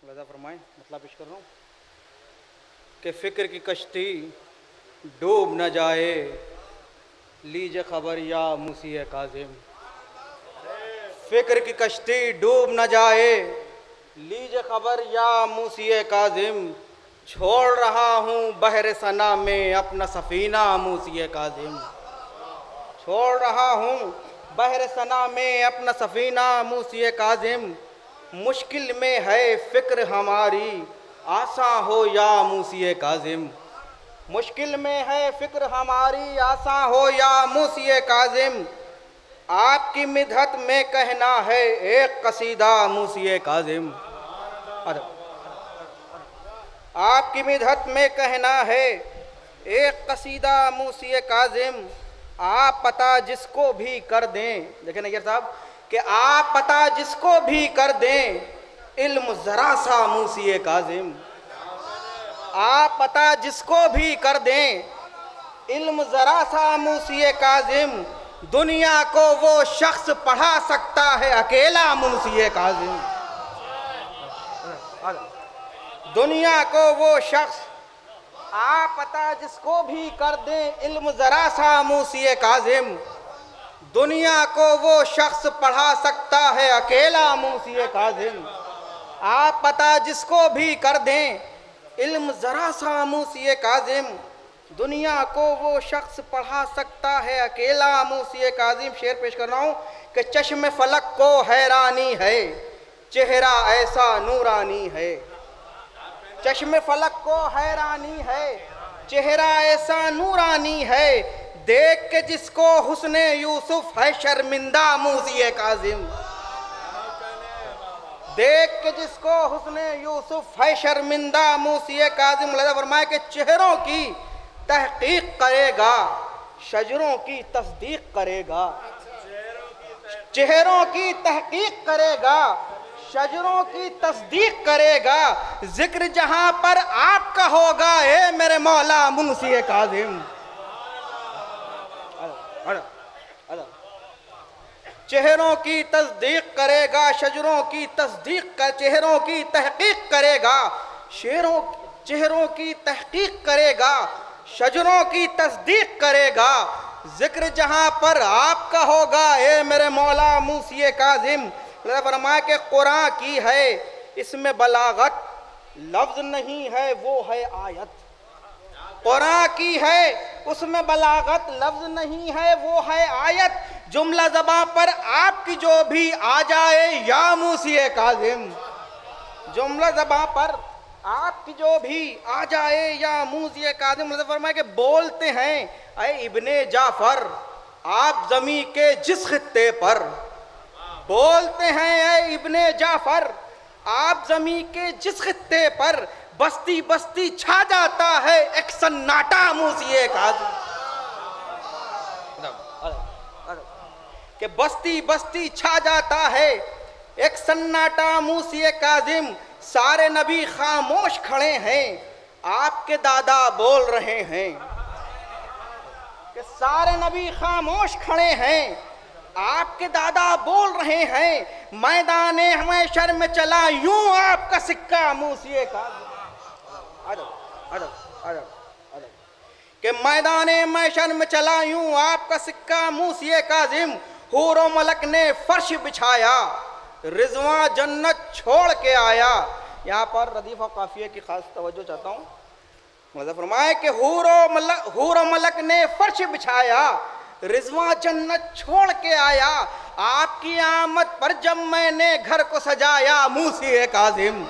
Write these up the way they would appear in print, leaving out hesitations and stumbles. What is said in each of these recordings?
लजा फरमाएं, मतलब पेश कर रहा हूँ कि फ़िक्र की कश्ती डूब न जाए, लीजिए खबर या मुसीह काज़िम। फ़िक्र की कश्ती डूब न जाए, लीजिए खबर या मुसीह काज़िम। छोड़ रहा हूँ बहर सना में अपना सफ़ीना मुसीह काज़िम। छोड़ रहा हूँ बहर सना में अपना सफ़ीना मुसीह काज़िम। मुश्किल में है फ़िक्र हमारी, आसा हो या मुसीह काज़िम। मुश्किल में है फ़िक्र हमारी, आसा हो या मुसीह काज़िम। आपकी मिदहत में कहना है एक कसीदा मुसीह काज़िम। आपकी मिदहत में कहना है एक कसीदा मुसीह काज़िम। आप पता जिसको भी कर दें, देखें नैयर साहब, कि आप पता जिसको भी कर दें, इल्म ज़रा सा मुसीह काज़िम। आप पता जिसको भी कर दें, इल्म ज़रा सा मुसीह काज़िम। दुनिया को वो शख्स पढ़ा सकता है अकेला मुसीह काज़िम। दुनिया को वो शख्स, आप पता जिसको भी कर दें, इल्म ज़रा सा मुसीह काज़िम। दुनिया को वो शख्स पढ़ा सकता है अकेला मुसीह काज़िम। आप पता जिसको भी कर दें, इल्म ज़रा सा मुसीह काज़िम। दुनिया को वो शख्स पढ़ा सकता है अकेला मुसीह काज़िम। शेर पेश कर रहा हूँ कि चश्म फलक को हैरानी है, चेहरा ऐसा नूरानी है। चश्म फलक को हैरानी है, चेहरा ऐसा नूरानी है। देख के जिसको हुस्ने यूसुफ है शर्मिंदा मुसीह काज़िम। देख के जिसको हुस्ने यूसुफ है शर्मिंदा मुसीह काज़िम। लज़ा फरमाए कि चेहरों की तहकीक करेगा, शजरों की तस्दीक करेगा। चेहरों की तहकीक करेगा, शजरों की तस्दीक करेगा। जिक्र जहां पर आपका होगा ए मेरे मौला मुसीह काज़िम। चेहरों की तस्दीक करेगा, शजरों की तस्दीक कर, चेहरों की तहकीक करेगा, चेहरों की तहकीक करेगा, शजरों की तस्दीक करेगा। जिक्र जहां पर आपका होगा ए मेरे मौला मुसीह काज़िम। फरमाया कि कुरान की है इसमें बलागत, लफ्ज नहीं है वो है आयत। कुरान की है उसमें बलागत, लफ्ज नहीं है वो है आयत। जुमला ज़बां पर आपकी जो भी आ जाए या मुसीह काज़िम। जुमला ज़बां पर आपकी जो भी आ जाए या मुसीह काज़िम। फरमाया कि बोलते हैं ऐ इब्ने जाफर आप ज़मीं के जिस खित्ते पर। बोलते हैं ऐ इब्ने जाफर आप ज़मीं के जिस खित्ते पर। बस्ती बस्ती छा जाता है एक सन्नाटा मुसीह काज़िम। कि बस्ती बस्ती छा जाता है एक सन्नाटा मुसीह काज़िम। सारे नबी खामोश खड़े हैं, आपके दादा बोल रहे हैं। कि सारे नबी खामोश खड़े हैं, आपके दादा बोल रहे हैं। मैदाने हमेशर में चला यूं आपका सिक्का मुसीह काज़िम। कि मैदाने मैशर में चला यूं आपका सिक्का मुसीह काज़िम। हूरो मलक ने फर्श बिछाया, रिजवां जन्नत छोड़ के आया। यहाँ पर रदीफ और काफिया की खास तवज्जो चाहता हूँ। मतलब फरमाए कि हूरो मलक ने फर्श बिछाया, रिजवां जन्नत छोड़ के आया। आपकी आमद पर जब मैंने घर को सजाया मुसीह काज़िम।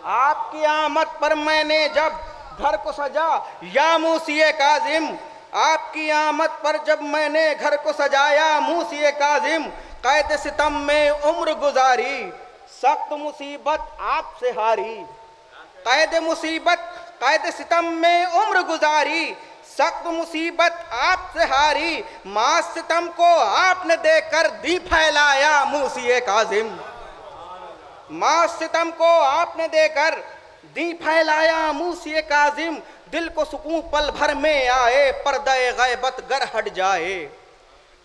आपकी आमद पर मैंने जब घर को सजा या मुसीह काज़िम। आपकी आमद पर जब मैंने घर को सजाया मुसीह काज़िम। कैद सितम में उम्र गुजारी, सख्त मुसीबत आपसे हारी। कैद सितम में उम्र गुजारी, सख्त मुसीबत आपसे हारी। माँ सितम को आपने देकर दी फैलाया मुसीह काज़िम। माँ सितम को आपने देकर दी फैलाया मुसीह काज़िम। दिल को सुकून पल भर में आए, पर्दे गैबत गर हट जाए।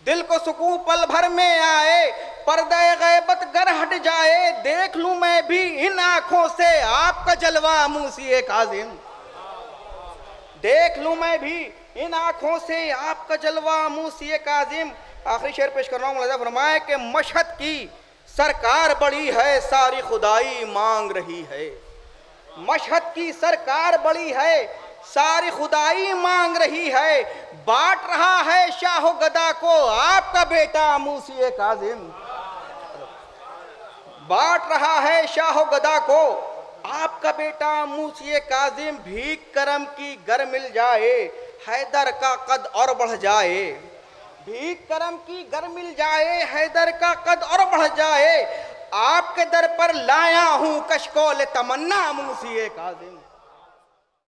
दिल को सुकून पल भर में आए, पर्दे गैबत गर हट जाए, देख लूं मैं भी इन आंखों से आपका जलवा मूसी काजिम। देख लूं मैं भी इन आंखों से आपका जलवा मूसी काजिम। आखिरी शेर पेश कर रहा हूं। मुलाजा फरमाए कि मशहद की सरकार बड़ी है, सारी खुदाई मांग रही है। मशहद की सरकार बड़ी है, सारी खुदाई मांग रही है। बांट रहा है शाहो गदा को आपका बेटा मूसी काजिम। बांट रहा है शाहो गदा को आपका बेटा मूसी काजिम। भीख करम की गर मिल जाए, हैदर का कद और बढ़ जाए। भीख करम की गर मिल जाए, हैदर का कद और बढ़ जाए। आपके दर पर लाया हूं कशकोल तमन्ना मूसी काजिम।